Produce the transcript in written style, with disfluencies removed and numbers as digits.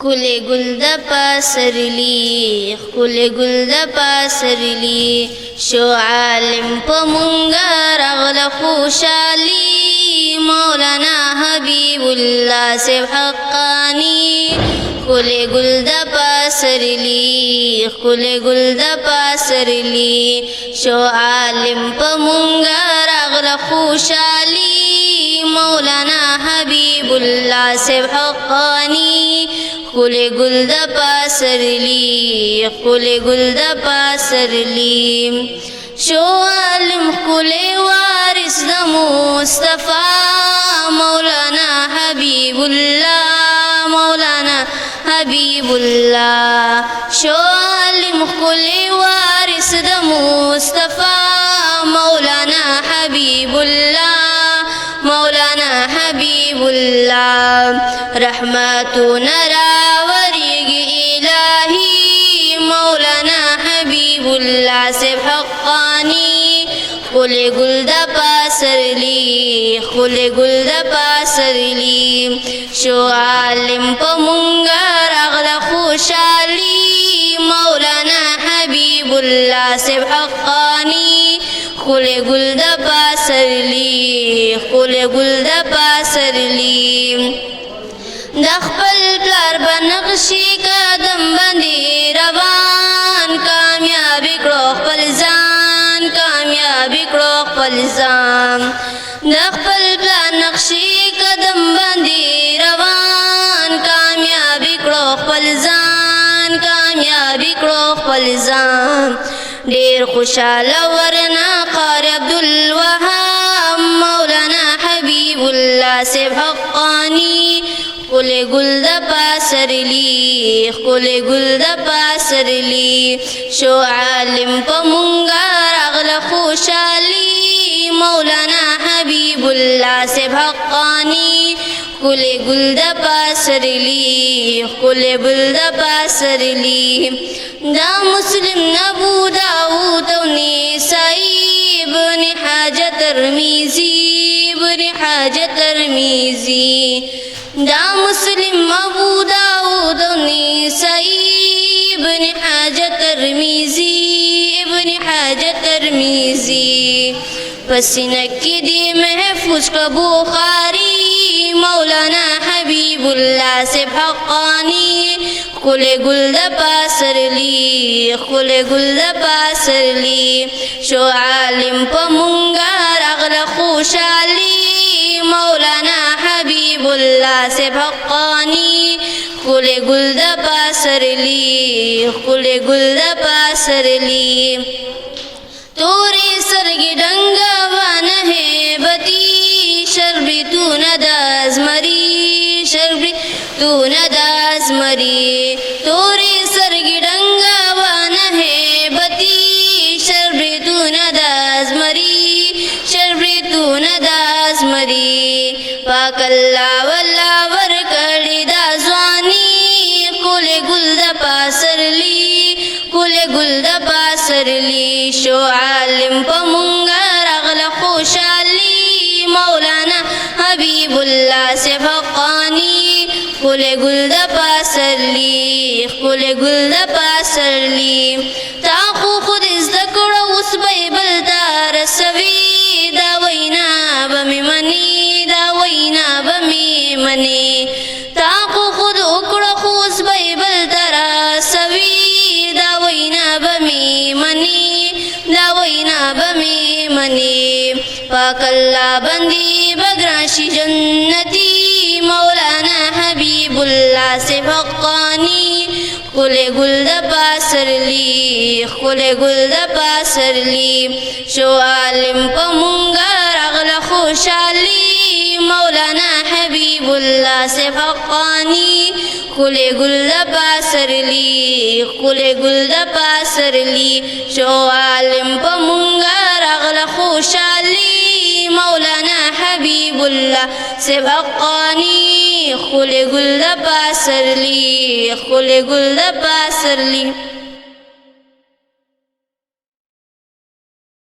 ښکلی ګل د پسرلي ښکلی ګل د پسرلي شو عالم په مونږه راغله خوشالي مولانا حبیب الله صاحب حقانی ښکلی ګل د پسرلي ښکلی ګل د پسرلي شو عالم په مونږه راغله خوشالي مولانا حبیب الله صاحب حقانی ښکلی ګل د پسرلي ښکلی ګل د پسرلي شو عالم ښکلی وارث د مصطفی مولانا حبیب الله مولانا حبیب الله شو عالم ښکلی وارث د مصطفی مولانا حبیب الله مولانا حبیب الله رحمتنا راوریږي الهی مولانا حبیب الله صاحب حقانی ښکلی ګل د پسرلي ښکلی ګل د پسرلي شو عالم په مونږه راغله خوشالي مولانا حبیب الله صاحب حقانی ښکلی ګل د پسرلي ښکلی ګل د پسرلي د خپل پلار به نقشي قدم باندې روان کامیابي کړو خپل ځان کامیابي کړو خپل ځان د خپل پلار نقشي قدم باندې روان کامیابي کړو خپل ځان کامیابي کړو خپل ځان ډېر خوشاله ورنه قاری عبدالوهاب مولانا حبیب الله صاحب حقانی ښکلی ګل د پسرلي ښکلی ګل د پسرلي شو عالم په مونږه راغله خوشالي مولانا حبیب الله صاحب حقانی ښکلی ګل د پسرلي ښکلی ګل د پسرلي دا مسلم ابو داود او نسائی ابن حاجه ترمذی ابن حاجه ترمذی دا مسلم ابو داود او نسائی ابن حاجه ترمذی ابن حاجه ترمذی پسینه کې دی محفوظ کا بخاری مولانا حبیب الله صاحب حقانی ښکلی ګل د پسرلي ښکلی ګل د پسرلي شو عالم په مونږه راغله خوشالي مولانا حبیب الله صاحب حقانی ښکلی ګل د پسرلي ښکلی ګل د پسرلي تورې سترګې ډنګوانه هیبتي شربتونه د زمري شربتونه د زمري تورې سترګې ډنګوانه هیبتي شربتونه د زمري شربتونه د زمري پاک الله والله ورکړې دا ځواني ښکلی ګل د پسرلي ښکلی ګل د پسرلي شو عالم په مونږه راغله خوشالي مولانا حبیب الله صاحب حقانی ښکلی ګل د پسرلي ښکلی ګل د پسرلي تا خو خود زده کړه اوس به یې بل ته رسوي دا وینا به مې مني دا وینا به مې مني تا خو خود وکړه خو اوس به یې بل ته رسوي دا وینا به مې مني دا وینا به مې مني پاک الله بندي بګران شي جنتي مولانا حبیب الله صاحب حقانی ښکلی ګل د پسرلي ښکلی ګل د پسرلي شو عالم په مونږه راغله خوشالي مولانا حبیب الله صاحب حقانی ښکلی ګل د پسرلي ښکلی ګل د پسرلي شو عالم په مونږه راغله خوشالي مولانا حبیب الله صاحب حقانی ښکلی ګل د پسرلي ښکلی ګل د پسرلي